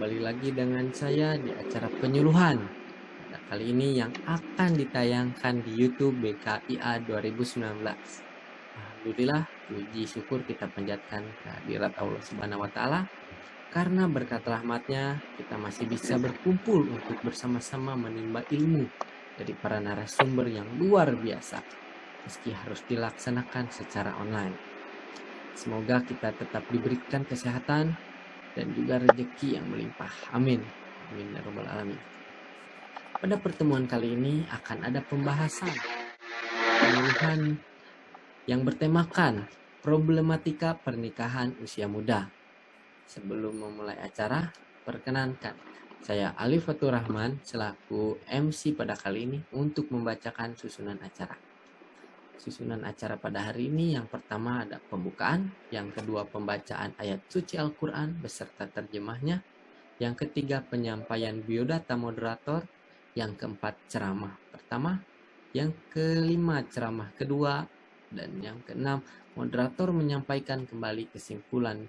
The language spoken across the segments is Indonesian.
kembali lagi dengan saya di acara penyuluhan. Pada kali ini yang akan ditayangkan di YouTube BKIA 2019. Alhamdulillah, puji syukur kita panjatkan kehadirat Allah Subhanahu wa taala karena berkat rahmatnya kita masih bisa berkumpul untuk bersama-sama menimba ilmu dari para narasumber yang luar biasa meski harus dilaksanakan secara online. Semoga kita tetap diberikan kesehatan dan juga rezeki yang melimpah. Amin. Amin ya rabbal alamin. Pada pertemuan kali ini akan ada pembahasan penyuluhan yang bertemakan problematika pernikahan usia muda. Sebelum memulai acara, perkenankan saya Ali Fatur Rahman selaku MC pada kali ini untuk membacakan susunan acara. Susunan acara pada hari ini yang pertama ada pembukaan, yang kedua pembacaan ayat suci Al-Quran beserta terjemahnya, yang ketiga penyampaian biodata moderator, yang keempat ceramah pertama, yang kelima ceramah kedua, dan yang keenam moderator menyampaikan kembali kesimpulan,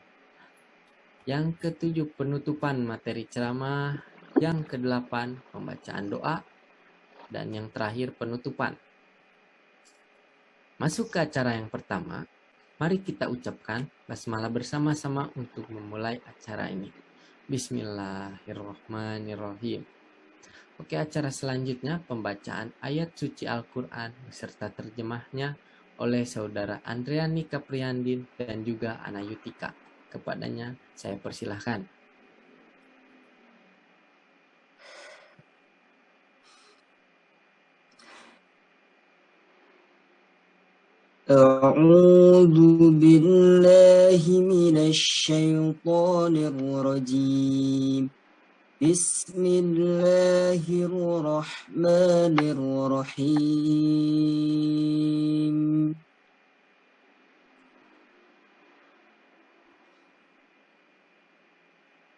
yang ketujuh penutupan materi ceramah, yang kedelapan pembacaan doa, dan yang terakhir penutupan. Masuk ke acara yang pertama, mari kita ucapkan basmalah bersama-sama untuk memulai acara ini. Bismillahirrahmanirrahim. Oke, acara selanjutnya pembacaan ayat suci Al-Quran beserta terjemahnya oleh saudara Andriani Kapriandin dan juga Ana Yutika. Kepadanya saya persilahkan. أعوذ بالله من الشيطان الرجيم بسم الله الرحمن الرحيم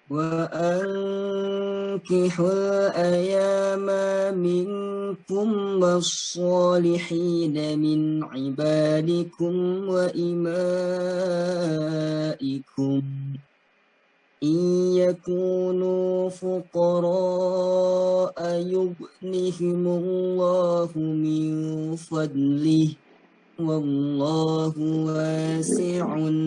وأنكحوا الأيام منكم والصالحين من عبادكم وإمائكم إن يكونوا فقراء يغنهم الله من فضله والله واسع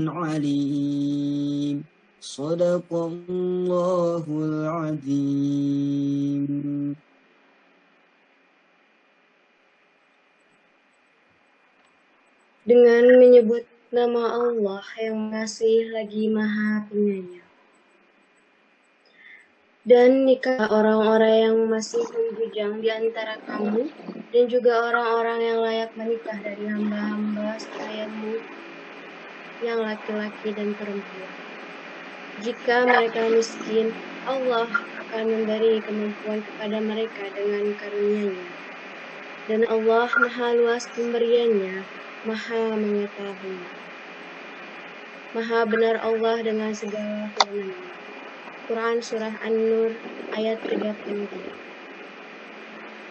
عليم صدق الله العظيم. Dengan menyebut nama Allah yang Ngasih lagi Maha Penyayang. Dan nikah orang-orang yang masih membujang di antara kamu, dan juga orang-orang yang layak menikah dari hamba-hamba selayanmu, yang laki-laki dan perempuan. Jika mereka miskin, Allah akan memberi kemampuan kepada mereka dengan karunia-Nya. Dan Allah Maha luas pemberiannya, Maha mengetahui. Maha benar Allah dengan segala firman-Nya. Quran Surah An-Nur ayat 33.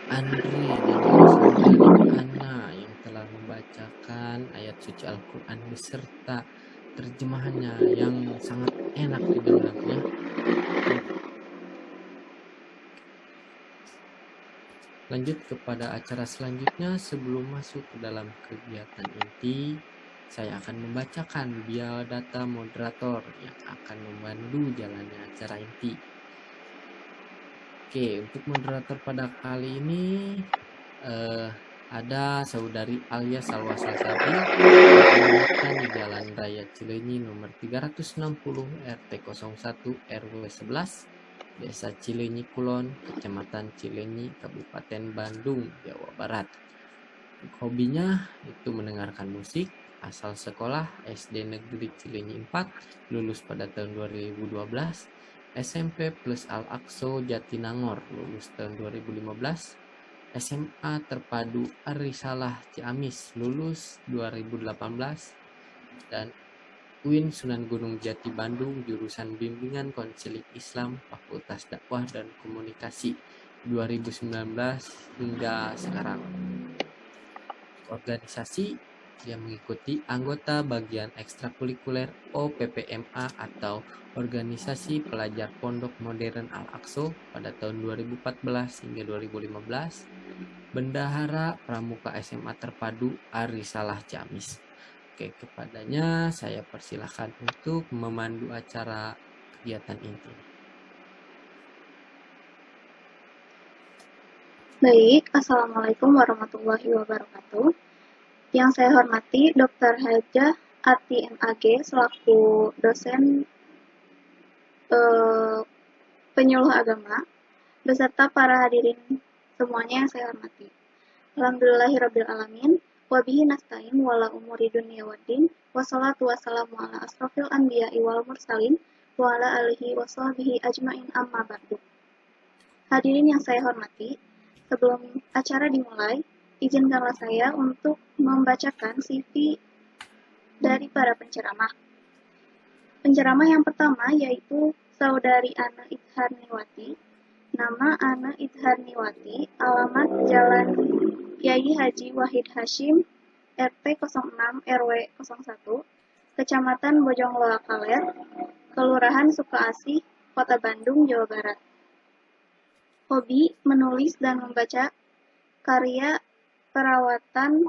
Andri dan saudari Ana yang telah membacakan ayat suci Al-Quran beserta terjemahannya yang sangat enak didengarnya. Lanjut kepada acara selanjutnya. Sebelum masuk ke dalam kegiatan inti, saya akan membacakan biodata moderator yang akan memandu jalannya acara inti. Oke, untuk moderator pada kali ini ada saudari Alia Salwa Salsabi yang di Jalan Raya Cileunyi nomor 360 RT 01 RW 11 Desa Cileunyi Kulon, Kecamatan Cileunyi, Kabupaten Bandung, Jawa Barat. Hobinya itu mendengarkan musik, asal sekolah SD Negeri Cileunyi 4, lulus pada tahun 2012, SMP plus Al-Aqsa Jatinangor, lulus tahun 2015, SMA Terpadu Ar-Risalah Ciamis, lulus 2018, dan UIN Sunan Gunung Jati Bandung, jurusan Bimbingan Konseling Islam, Fakultas Dakwah dan Komunikasi, 2019 hingga sekarang. Organisasi yang mengikuti anggota bagian ekstrakurikuler OPPMA atau Organisasi Pelajar Pondok Modern Al-Aqsa pada tahun 2014 hingga 2015, Bendahara Pramuka SMA Terpadu Arisalah Ciamis. Oke, kepadanya saya persilahkan untuk memandu acara kegiatan inti. Baik, Assalamualaikum warahmatullahi wabarakatuh. Yang saya hormati Dr. Hajah Ati MAG selaku dosen penyuluh agama beserta para hadirin semuanya yang saya hormati. Alhamdulillahirrabbilalamin, wabihi nasta'in wala umuri dunia waddin, wassalatu wassalamu ala asrafil anbiya'i wal mursalin, wa ala alihi wa sahbihi ajma'in amma ba'du. Hadirin yang saya hormati, sebelum acara dimulai, izinkanlah saya untuk membacakan CV dari para penceramah. Penceramah yang pertama yaitu Saudari Ana Idharniwati. Nama Ana Idharniwati, alamat Jalan Kiai Haji Wahid Hashim, RT 06 RW 01, Kecamatan Bojongloa Kaler, Kelurahan Sukaasih, Kota Bandung, Jawa Barat. Hobi menulis dan membaca karya perawatan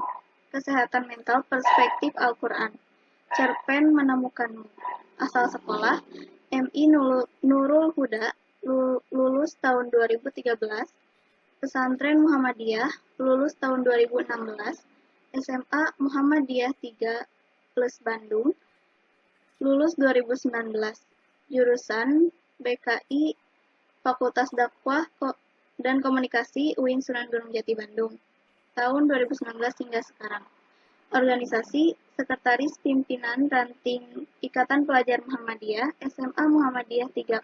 kesehatan mental perspektif Al-Quran. Cerpen menemukanmu. Asal sekolah MI Nurul Huda, lulus tahun 2013. Pesantren Muhammadiyah, lulus tahun 2016. SMA Muhammadiyah 3 plus Bandung, lulus 2019. Jurusan BKI Fakultas Dakwah dan Komunikasi UIN Sunan Gunung Jati Bandung, tahun 2019 hingga sekarang. Organisasi Sekretaris Pimpinan Ranting Ikatan Pelajar Muhammadiyah, SMA Muhammadiyah 3+,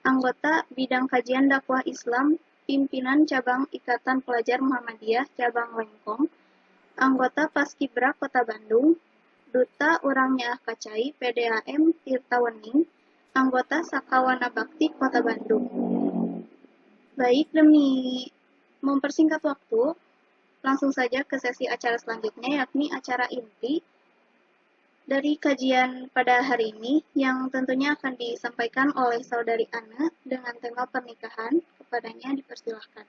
anggota Bidang Kajian Dakwah Islam, Pimpinan Cabang Ikatan Pelajar Muhammadiyah, Cabang Lengkong, anggota Paskibra Kota Bandung, Duta Urangnya Kacai, PDAM Tirta Wening, anggota Sakawana Bakti Kota Bandung. Baik, demi mempersingkat waktu, langsung saja ke sesi acara selanjutnya, yakni acara inti dari kajian pada hari ini yang tentunya akan disampaikan oleh Saudari Ana dengan tema pernikahan. Kepadanya dipersilahkan.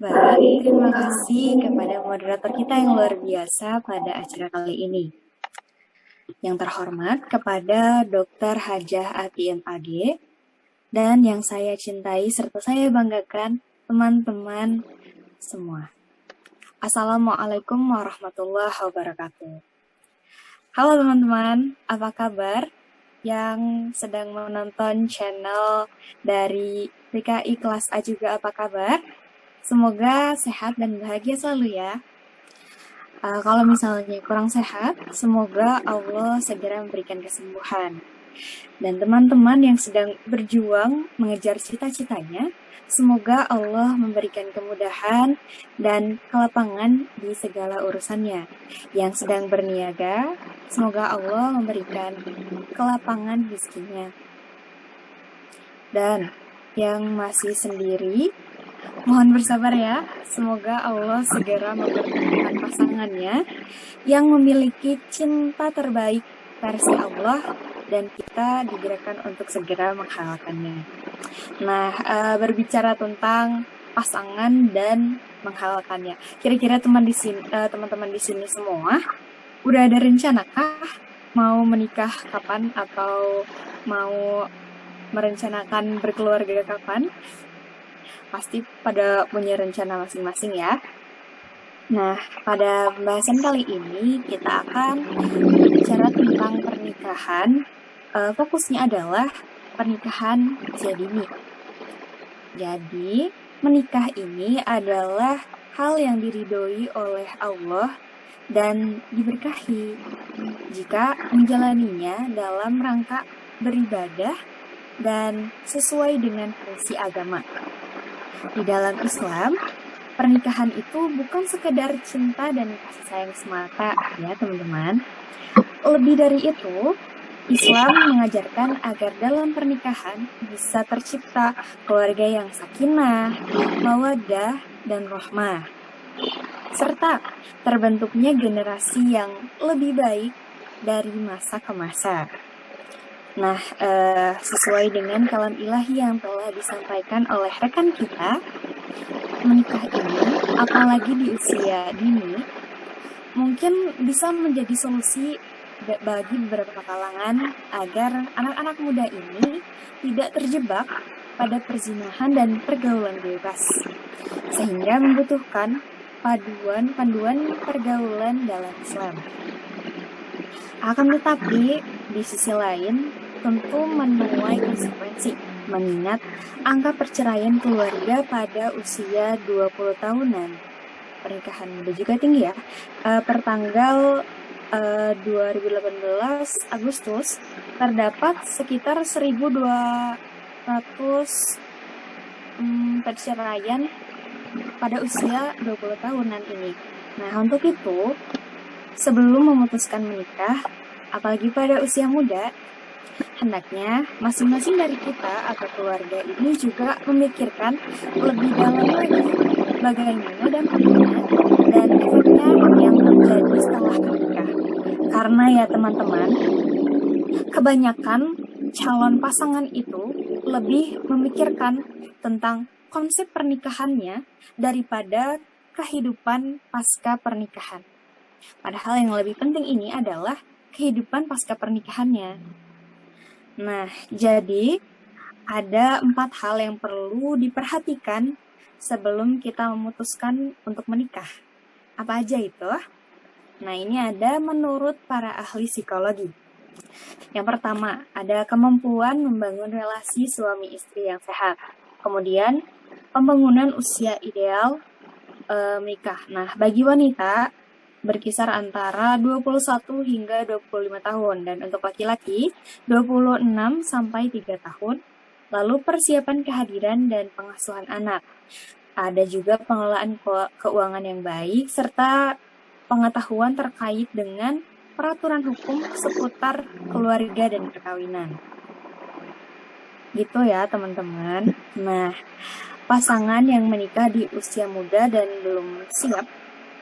Baik, terima kasih kepada moderator kita yang luar biasa pada acara kali ini. Yang terhormat kepada Dr. Hajah Ati MAG, dan yang saya cintai serta saya banggakan teman-teman semua. Assalamualaikum warahmatullahi wabarakatuh. Halo teman-teman, apa kabar yang sedang menonton channel dari PKI Kelas A juga apa kabar? Semoga sehat dan bahagia selalu ya. Kalau misalnya kurang sehat, semoga Allah segera memberikan kesembuhan. Dan teman-teman yang sedang berjuang mengejar cita-citanya, semoga Allah memberikan kemudahan dan kelapangan di segala urusannya. Yang sedang berniaga, semoga Allah memberikan kelapangan rezekinya. Dan yang masih sendiri, mohon bersabar ya, semoga Allah segera mempertemukan pasangannya yang memiliki cinta terbaik versi Allah dan kita digerakkan untuk segera menghalalkannya. Nah, berbicara tentang pasangan dan menghalalkannya, kira-kira teman-teman di sini semua udah ada rencana kah mau menikah kapan atau mau merencanakan berkeluarga kapan? Pasti pada punya rencana masing-masing ya. Nah, pada pembahasan kali ini kita akan berbicara tentang pernikahan. Fokusnya adalah pernikahan usia dini. Jadi, menikah ini adalah hal yang diridhoi oleh Allah dan diberkahi jika menjalaninya dalam rangka beribadah dan sesuai dengan fungsi agama. Di dalam Islam, pernikahan itu bukan sekedar cinta dan kasih sayang semata ya teman-teman. Lebih dari itu, Islam mengajarkan agar dalam pernikahan bisa tercipta keluarga yang sakinah, mawaddah, dan rahmah, serta terbentuknya generasi yang lebih baik dari masa ke masa. Nah, sesuai dengan kalam ilahi yang telah disampaikan oleh rekan kita, menikah ini, apalagi di usia dini, mungkin bisa menjadi solusi bagi beberapa kalangan agar anak-anak muda ini tidak terjebak pada perzinahan dan pergaulan bebas, sehingga membutuhkan panduan pergaulan dalam Islam. Akan tetapi, di sisi lain, tentu menuai konsekuensi, mengingat angka perceraian keluarga pada usia 20 tahunan. Pernikahan muda juga tinggi ya. Per tanggal 2018 Agustus, terdapat sekitar 1.200 perceraian pada usia 20 tahunan ini. Nah, untuk itu, sebelum memutuskan menikah, apalagi pada usia muda, hendaknya masing-masing dari kita atau keluarga ini juga memikirkan lebih dalam lagi bagaimana dampaknya dan efeknya yang terjadi setelah menikah. Karena ya teman-teman, kebanyakan calon pasangan itu lebih memikirkan tentang konsep pernikahannya daripada kehidupan pasca pernikahan. Padahal yang lebih penting ini adalah kehidupan pasca pernikahannya. Nah, jadi ada 4 hal yang perlu diperhatikan sebelum kita memutuskan untuk menikah. Apa aja itu? Nah, ini ada menurut para ahli psikologi. Yang pertama, ada kemampuan membangun relasi suami istri yang sehat. Kemudian, pembangunan usia ideal menikah. Nah, bagi wanita, berkisar antara 21 hingga 25 tahun. Dan untuk laki-laki, 26 sampai 3 tahun. Lalu persiapan kehadiran dan pengasuhan anak. Ada juga pengelolaan keuangan yang baik, serta pengetahuan terkait dengan peraturan hukum seputar keluarga dan perkawinan. Gitu ya teman-teman. Nah, pasangan yang menikah di usia muda dan belum siap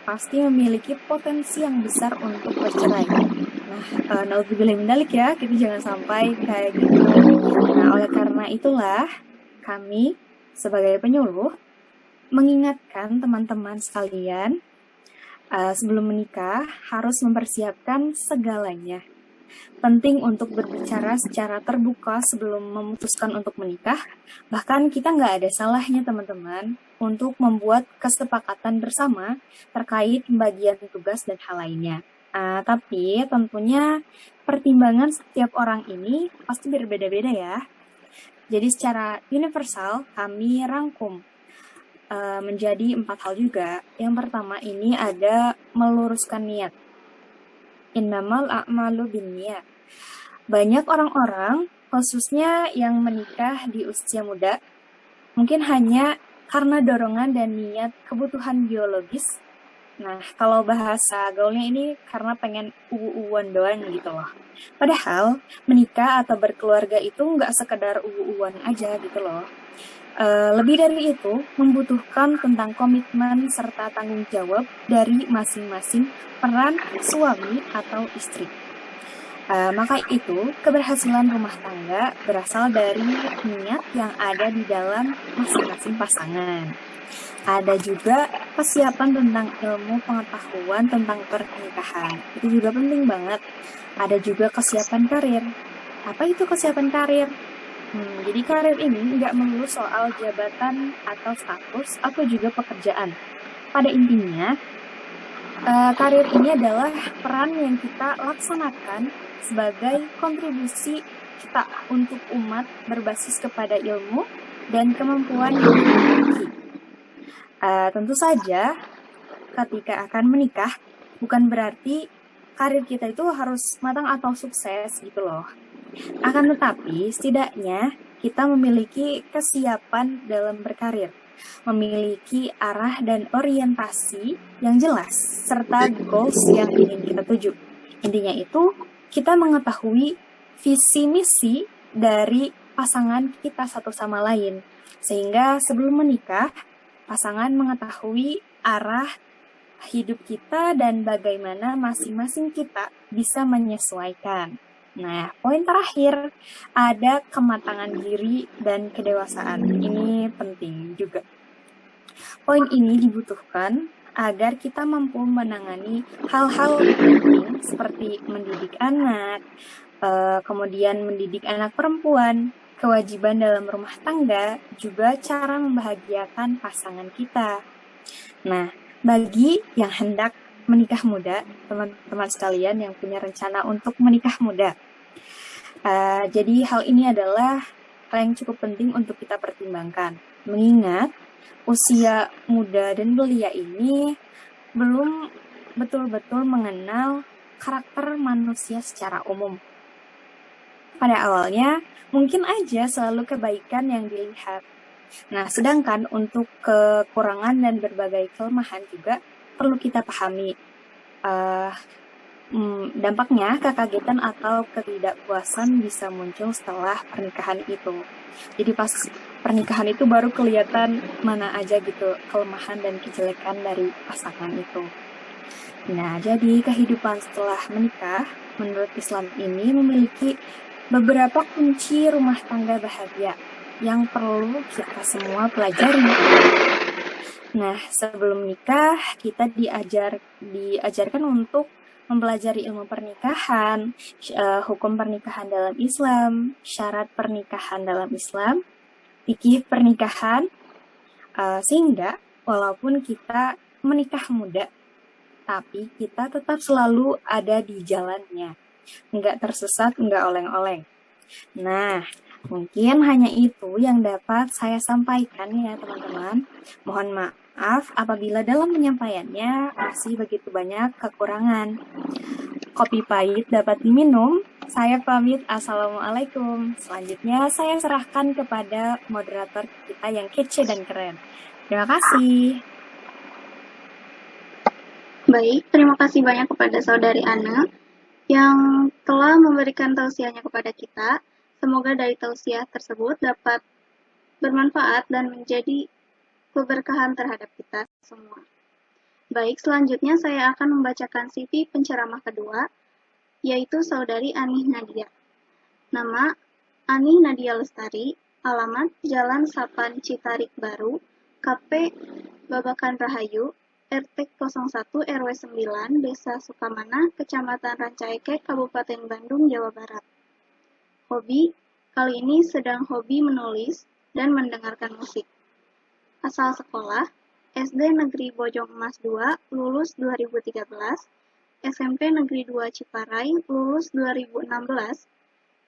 pasti memiliki potensi yang besar untuk bercerai. Nah, naudzubillah min dzalik ya, kita jangan sampai kayak gitu. Nah, oleh karena itulah kami sebagai penyuluh mengingatkan teman-teman sekalian sebelum menikah harus mempersiapkan segalanya. Penting untuk berbicara secara terbuka sebelum memutuskan untuk menikah. Bahkan kita nggak ada salahnya teman-teman untuk membuat kesepakatan bersama terkait pembagian tugas dan hal lainnya. Tapi tentunya pertimbangan setiap orang ini pasti berbeda-beda ya. Jadi secara universal kami rangkum menjadi 4 hal juga. Yang pertama ini ada meluruskan niat. Innamal a'malu binniyat. Banyak orang-orang, khususnya yang menikah di usia muda, mungkin hanya karena dorongan dan niat kebutuhan biologis. Nah, kalau bahasa gaulnya ini karena pengen uwu-uwan doang gitu loh. Padahal menikah atau berkeluarga itu nggak sekedar uwu-uwan aja gitu loh. Lebih dari itu, membutuhkan tentang komitmen serta tanggung jawab dari masing-masing peran suami atau istri. Maka itu, keberhasilan rumah tangga berasal dari niat yang ada di dalam masing-masing pasangan. Ada juga kesiapan tentang ilmu pengetahuan tentang pernikahan. Itu juga penting banget. Ada juga kesiapan karir. Apa itu kesiapan karir? Jadi karir ini nggak melulu soal jabatan atau status atau juga pekerjaan. Pada intinya, karir ini adalah peran yang kita laksanakan sebagai kontribusi kita untuk umat berbasis kepada ilmu dan kemampuan yang dimiliki. Tentu saja, ketika akan menikah, bukan berarti karir kita itu harus matang atau sukses gitu loh. Akan tetapi, setidaknya kita memiliki kesiapan dalam berkarir, memiliki arah dan orientasi yang jelas, serta goals yang ingin kita tuju. Intinya itu, kita mengetahui visi misi dari pasangan kita satu sama lain. Sehingga sebelum menikah, pasangan mengetahui arah hidup kita dan bagaimana masing-masing kita bisa menyesuaikan. Nah, poin terakhir, ada kematangan diri dan kedewasaan. Ini penting juga. Poin ini dibutuhkan agar kita mampu menangani hal-hal penting seperti mendidik anak, kemudian mendidik anak perempuan, kewajiban dalam rumah tangga, juga cara membahagiakan pasangan kita. Nah, bagi yang hendak menikah muda, teman-teman sekalian yang punya rencana untuk menikah muda, jadi hal ini adalah hal yang cukup penting untuk kita pertimbangkan. Mengingat usia muda dan belia ini belum betul-betul mengenal karakter manusia secara umum. Pada awalnya, mungkin aja selalu kebaikan yang dilihat. Nah, sedangkan untuk kekurangan dan berbagai kelemahan juga perlu kita pahami. Dampaknya, kekagetan atau ketidakpuasan bisa muncul setelah pernikahan itu. Jadi pas pernikahan itu baru kelihatan mana aja gitu kelemahan dan kejelekan dari pasangan itu. Nah, jadi kehidupan setelah menikah menurut Islam ini memiliki beberapa kunci rumah tangga bahagia yang perlu kita semua pelajari. Nah, sebelum nikah kita diajarkan untuk mempelajari ilmu pernikahan, hukum pernikahan dalam Islam, syarat pernikahan dalam Islam, fikih pernikahan, sehingga walaupun kita menikah muda, tapi kita tetap selalu ada di jalannya, nggak tersesat, nggak oleng-oleng. Nah, mungkin hanya itu yang dapat saya sampaikan ya teman-teman. Mohon maaf apabila dalam penyampaiannya masih begitu banyak kekurangan. Kopi pahit dapat diminum. Saya pamit, assalamualaikum. Selanjutnya saya serahkan kepada moderator kita yang kece dan keren. Terima kasih. Baik, terima kasih banyak kepada Saudari Ana yang telah memberikan tausiahnya kepada kita. Semoga dari tausiah tersebut dapat bermanfaat dan menjadi keberkahan terhadap kita semua. Baik, selanjutnya saya akan membacakan CV penceramah kedua, yaitu Saudari Anih Nadia. Nama Anih Nadia Lestari, alamat Jalan Sapan Citarik Baru, KP Babakan Rahayu, RT 01 RW 9, Desa Sukamana, Kecamatan Rancaikek, Kabupaten Bandung, Jawa Barat. Hobi, kali ini sedang hobi menulis dan mendengarkan musik. Asal sekolah, SD Negeri Bojong Emas 2, lulus 2013, SMP Negeri 2 Ciparai, lulus 2016,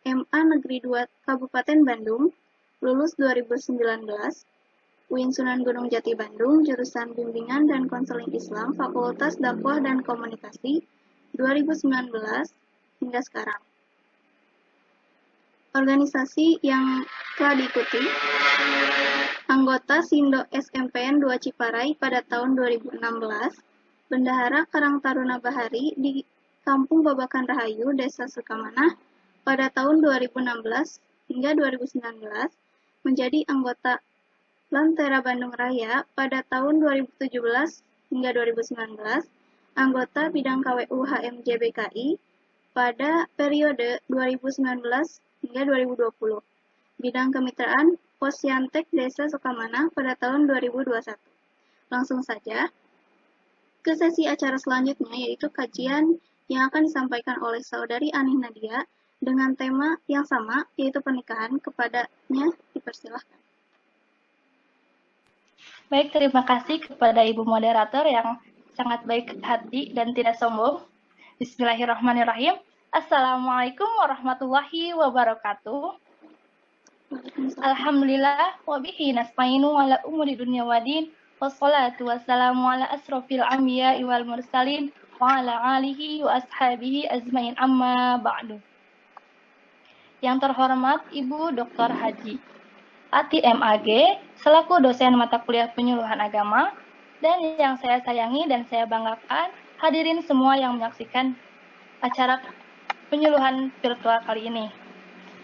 MA Negeri 2 Kabupaten Bandung, lulus 2019, UIN Sunan Gunung Jati Bandung, jurusan Bimbingan dan Konseling Islam, Fakultas Dakwah dan Komunikasi, 2019 hingga sekarang. Organisasi yang telah diikuti, anggota Sindo SMPN 2 Ciparai pada tahun 2016, Bendahara Karang Taruna Bahari di Kampung Babakan Rahayu, Desa Sukamana pada tahun 2016 hingga 2019, menjadi anggota Lentera Bandung Raya pada tahun 2017 hingga 2019, anggota bidang KWU HMJ BKI pada periode 2019 hingga 2020, bidang kemitraan Posyantek Desa Sukamana pada tahun 2021. Langsung saja ke sesi acara selanjutnya, yaitu kajian yang akan disampaikan oleh Saudari Anih Nadia dengan tema yang sama, yaitu pernikahan. Kepadanya dipersilahkan. Baik, terima kasih kepada Ibu Moderator yang sangat baik hati dan tidak sombong. Bismillahirrahmanirrahim. Assalamualaikum warahmatullahi wabarakatuh. Alhamdulillah, wabihi nasta'inu ala umuri dunya wadin, wassalatu wassalamu ala asrofil anbiya wal mursalin, wa ala alihi wa ashabihi ajmain amma ba'du. Yang terhormat Ibu Dr. Haji Ati MAG, selaku dosen mata kuliah penyuluhan agama, dan yang saya sayangi dan saya banggakan, hadirin semua yang menyaksikan acara penyuluhan virtual kali ini.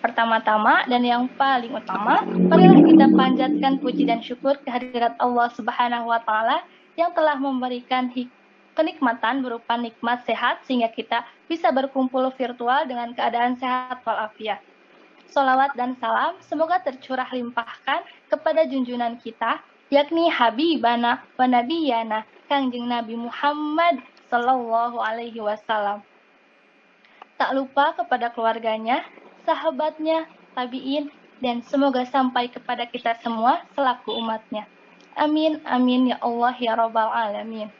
Pertama-tama dan yang paling utama, marilah kita panjatkan puji dan syukur kehadirat Allah Subhanahu wa Ta'ala yang telah memberikan kenikmatan berupa nikmat sehat sehingga kita bisa berkumpul virtual dengan keadaan sehat walafiat. Sholawat dan salam semoga tercurah limpahkan kepada junjungan kita, yakni Habibana wa Nabiyana Kangjeng Nabi Muhammad Sallallahu Alaihi Wasallam. Tak lupa kepada keluarganya, sahabatnya, tabi'in, dan semoga sampai kepada kita semua selaku umatnya. Amin, amin, ya Allah, ya Rabbal Alamin.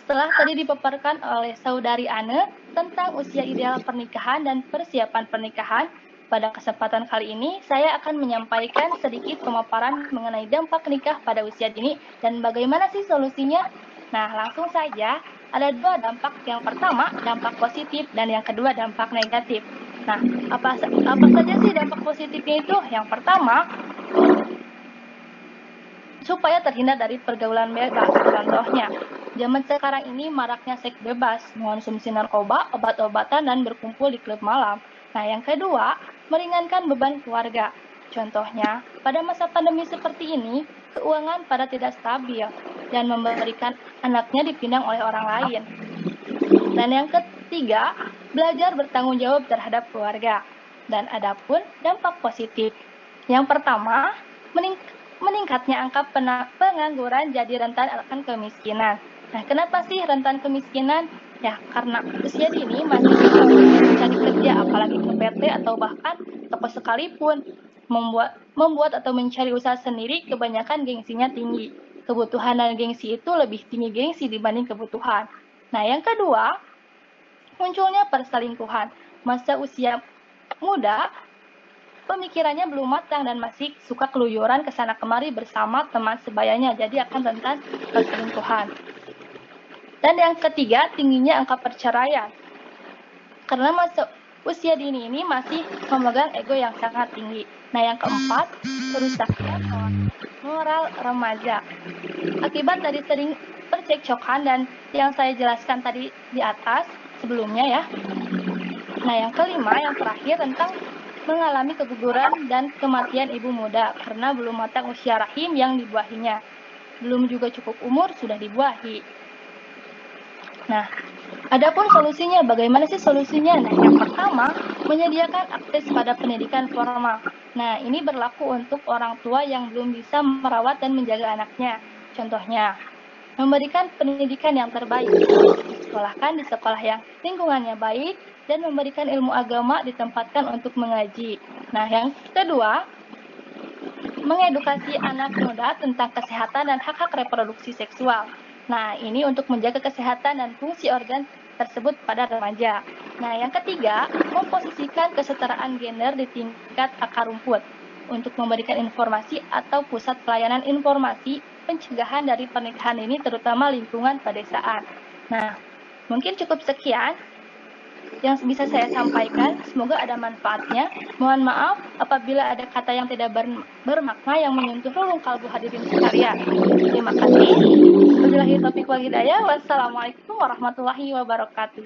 Setelah tadi dipaparkan oleh saudari Ane tentang usia ideal pernikahan dan persiapan pernikahan, pada kesempatan kali ini saya akan menyampaikan sedikit pemaparan mengenai dampak nikah pada usia dini dan bagaimana sih solusinya. Nah, langsung saja, ada dua dampak. Yang pertama, dampak positif, dan yang kedua, dampak negatif. Nah, apa saja sih dampak positifnya itu? Yang pertama, supaya terhindar dari pergaulan bebas. Contohnya, zaman sekarang ini maraknya seks bebas, mengonsumsi narkoba, obat-obatan, dan berkumpul di klub malam. Nah, yang kedua, meringankan beban keluarga. Contohnya, pada masa pandemi seperti ini, keuangan pada tidak stabil dan memberikan anaknya dipinang oleh orang lain. Dan yang ketiga, belajar bertanggung jawab terhadap keluarga. Dan adapun dampak positif. Yang pertama, meningkatnya angka pengangguran jadi rentan akan kemiskinan. Nah, kenapa sih rentan kemiskinan? Ya, karena usia dini masih susah mencari kerja, apalagi ke PT atau bahkan toko sekalipun. Membuat atau mencari usaha sendiri kebanyakan gengsinya tinggi. Kebutuhan dan gengsi itu lebih tinggi gengsi dibanding kebutuhan. Nah, yang kedua, munculnya perselingkuhan. Masa usia muda, pemikirannya belum matang dan masih suka keluyuran kesana kemari bersama teman sebayanya, jadi akan rentan perselingkuhan. Dan yang ketiga, tingginya angka perceraian. Karena masa usia dini ini masih memegang ego yang sangat tinggi. Nah, yang keempat, kerusakan moral remaja. Akibat dari sering percekcokan dan yang saya jelaskan tadi di atas sebelumnya ya. Nah, yang kelima, yang terakhir tentang mengalami keguguran dan kematian ibu muda karena belum matang usia rahim yang dibuahinya. Belum juga cukup umur sudah dibuahi. Nah, adapun solusinya, bagaimana sih solusinya? Nah, yang pertama, menyediakan akses pada pendidikan formal. Nah, ini berlaku untuk orang tua yang belum bisa merawat dan menjaga anaknya. Contohnya, memberikan pendidikan yang terbaik, disekolahkan di sekolah yang lingkungannya baik, dan memberikan ilmu agama ditempatkan untuk mengaji. Nah, yang kedua, mengedukasi anak muda tentang kesehatan dan hak-hak reproduksi seksual. Nah, ini untuk menjaga kesehatan dan fungsi organ tersebut pada remaja. Nah, yang ketiga, memposisikan kesetaraan gender di tingkat akar rumput untuk memberikan informasi atau pusat pelayanan informasi pencegahan dari pernikahan ini, terutama lingkungan pedesaan. Nah, mungkin cukup sekian yang bisa saya sampaikan. Semoga ada manfaatnya. Mohon maaf apabila ada kata yang tidak bermakna yang menyentuh relung kalbu hadirin sekalian. Terima kasih. Wabillahi taufiq wal hidayah. Wassalamualaikum warahmatullahi wabarakatuh.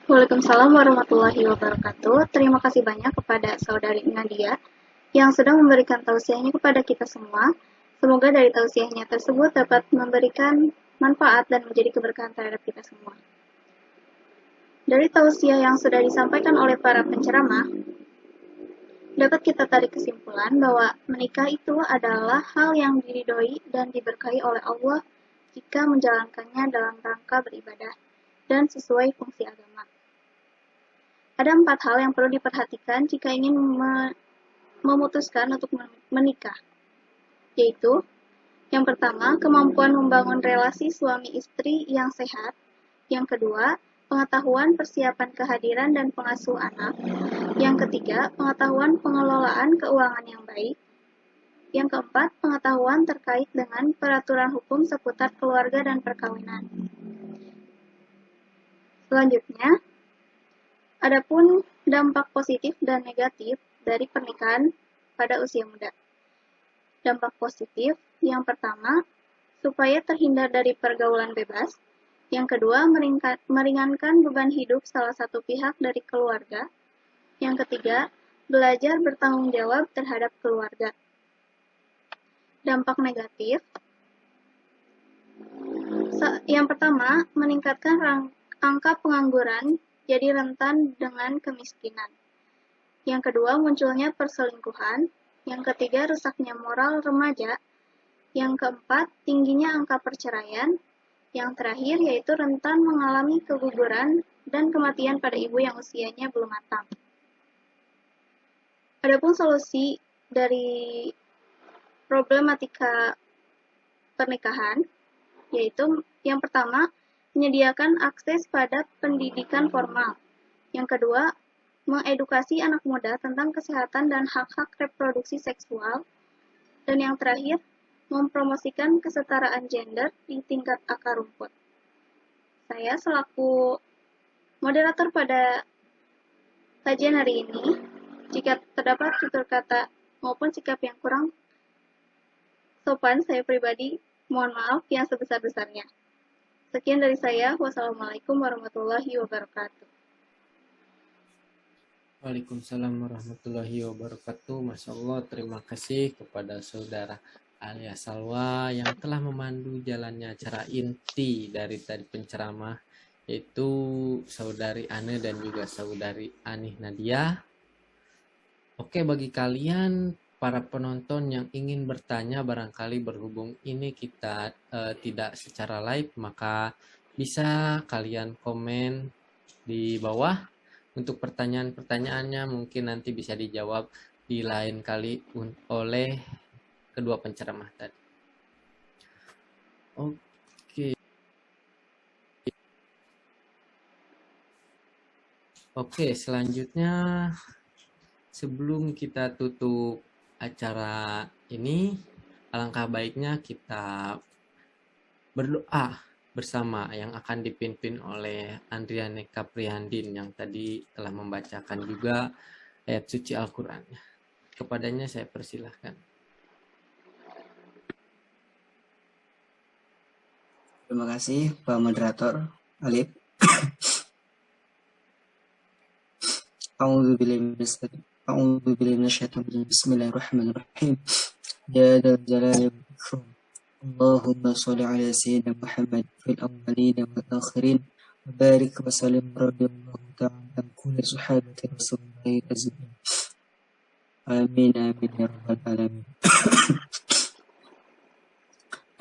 Waalaikumsalam warahmatullahi wabarakatuh. Terima kasih banyak kepada saudari Nadia yang sudah memberikan tausiahnya kepada kita semua. Semoga dari tausiahnya tersebut dapat memberikan manfaat dan menjadi keberkahan terhadap kita semua. Dari tausiah yang sudah disampaikan oleh para penceramah, dapat kita tarik kesimpulan bahwa menikah itu adalah hal yang diridhoi dan diberkahi oleh Allah jika menjalankannya dalam rangka beribadah dan sesuai fungsi agama. Ada 4 hal yang perlu diperhatikan jika ingin memutuskan untuk menikah, yaitu yang pertama, kemampuan membangun relasi suami istri yang sehat. Yang kedua, pengetahuan persiapan kehadiran dan pengasuh anak. Yang ketiga, pengetahuan pengelolaan keuangan yang baik. Yang keempat, pengetahuan terkait dengan peraturan hukum seputar keluarga dan perkawinan. Selanjutnya, adapun dampak positif dan negatif dari pernikahan pada usia muda. Dampak positif yang pertama, supaya terhindar dari pergaulan bebas. Yang kedua, meringankan beban hidup salah satu pihak dari keluarga. Yang ketiga, belajar bertanggung jawab terhadap keluarga. Dampak negatif. Yang pertama, meningkatkan angka pengangguran jadi rentan dengan kemiskinan. Yang kedua, munculnya perselingkuhan. Yang ketiga, rusaknya moral remaja. Yang keempat, tingginya angka perceraian. Yang terakhir, yaitu rentan mengalami keguguran dan kematian pada ibu yang usianya belum matang. Adapun solusi dari problematika pernikahan, yaitu yang pertama, menyediakan akses pada pendidikan formal. Yang kedua, mengedukasi anak muda tentang kesehatan dan hak-hak reproduksi seksual. Dan yang terakhir, mempromosikan kesetaraan gender di tingkat akar rumput. Saya selaku moderator pada kajian hari ini, jika terdapat tutur kata maupun sikap yang kurang sopan, saya pribadi mohon maaf yang sebesar-besarnya. Sekian dari saya. Wassalamualaikum warahmatullahi wabarakatuh. Waalaikumsalam warahmatullahi wabarakatuh. Masya Allah, terima kasih kepada saudara Alia Salwa yang telah memandu jalannya acara inti dari tadi penceramah, yaitu saudari Ane dan juga saudari Anih Nadia. Oke, bagi kalian para penonton yang ingin bertanya, barangkali berhubung ini kita tidak secara live, maka bisa kalian komen di bawah untuk pertanyaan-pertanyaannya, mungkin nanti bisa dijawab di lain kali oleh kedua penceramah tadi. Oke, selanjutnya sebelum kita tutup acara ini, alangkah baiknya kita berdoa bersama yang akan dipimpin oleh Andriane Kaprihandin yang tadi telah membacakan juga ayat suci Al-Quran. Kepadanya saya persilahkan. Terima kasih Pak Moderator Alif. A'udzu billahi minasyaitonir rajim. Bismillahirrahmanirrahim. Ya dzal jalali wal ikram. Allahumma shalli ala sayyidina Muhammad fil awwalin wal akhirin wa barik wa sallim radhiyallahu ta'ala an kulli sahabati Rasulillah ajma'in. Amin amin ya rabbal alamin.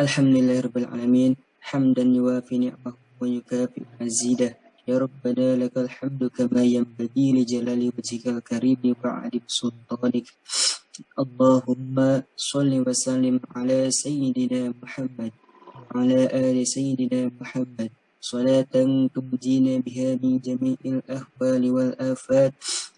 Alhamdulillahirabbil alamin. حمدا يوافي نعمه ويكافئ مزيده يا ربنا لك الحمد كما ينبغي لجلال وجهك الكريم وعظيم سلطانك اللهم صل وسلم على سيدنا محمد وعلى آل سيدنا محمد صلاة تنجينا بها من جميع الأهوال والآفات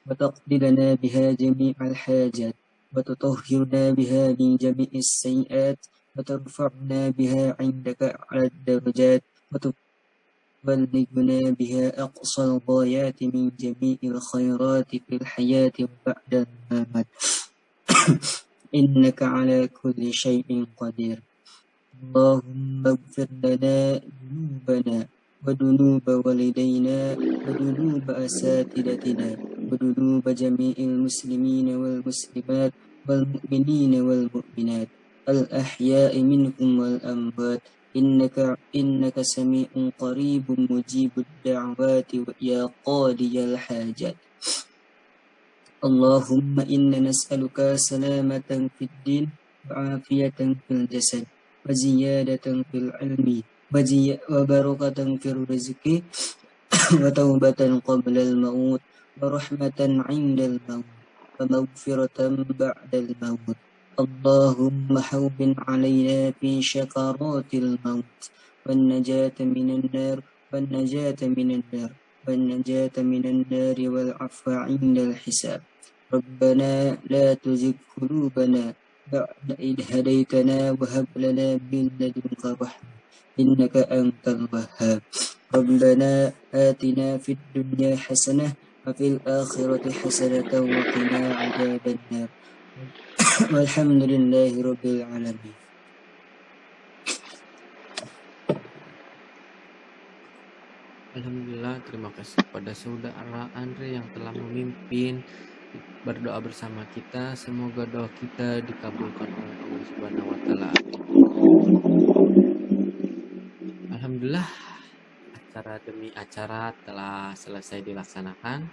وتقضي لنا بها جميع الحاجات وتطهرنا بها من جميع السيئات وترفعنا بها عندك على الدرجات وتبلغنا بها أقصى الغايات من جميع الخيرات في الحياة وبعد الممات إنك على كل شيء قدير اللهم اغفر لنا ذنوبنا وذنوب والدينا وذنوب أساتذتنا وذنوب جميع المسلمين والمسلمات والمؤمنين والمؤمنات الأحياء منهم والأموات إنك سميع قريب مجيب الدعوات يا قاضي الحاجات اللهم إنا نسألك سلامة في الدين وعافية في الجسد وزيادة في العلم وبركة في الرزق وتوبة قبل الموت ورحمة عند الموت ومغفرة بعد الموت اللهم هون علينا في شقرات الموت والنجاة من النار والعفو عند الحساب ربنا لا تزغ قلوبنا بعد إذ هديتنا وهب لنا من لدنك رحمة إنك أنت الوهاب ربنا آتنا في الدنيا حسنة وفي الآخرة حسنة وقنا عذاب النار Walhamdulillahi Rabbil Alamin. Alhamdulillah, terima kasih kepada saudara Andre yang telah memimpin berdoa bersama kita. Semoga doa kita dikabulkan oleh Allah Subhanahu wa taala. Alhamdulillah, acara demi acara telah selesai dilaksanakan.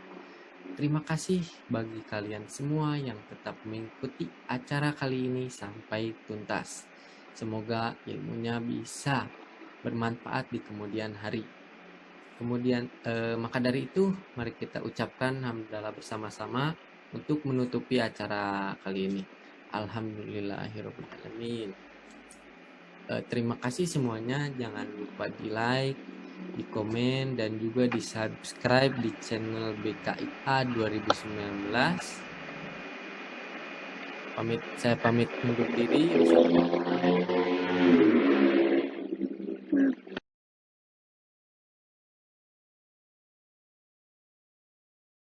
Terima kasih bagi kalian semua yang tetap mengikuti acara kali ini sampai tuntas. Semoga ilmunya bisa bermanfaat di kemudian hari. Kemudian maka dari itu mari kita ucapkan hamdalah bersama-sama untuk menutupi acara kali ini. Alhamdulillahirabbil alamin. Terima kasih semuanya, jangan lupa di like, di komen, dan juga di subscribe di channel BKIA 2019. Saya pamit undur diri. Wassalamualaikum.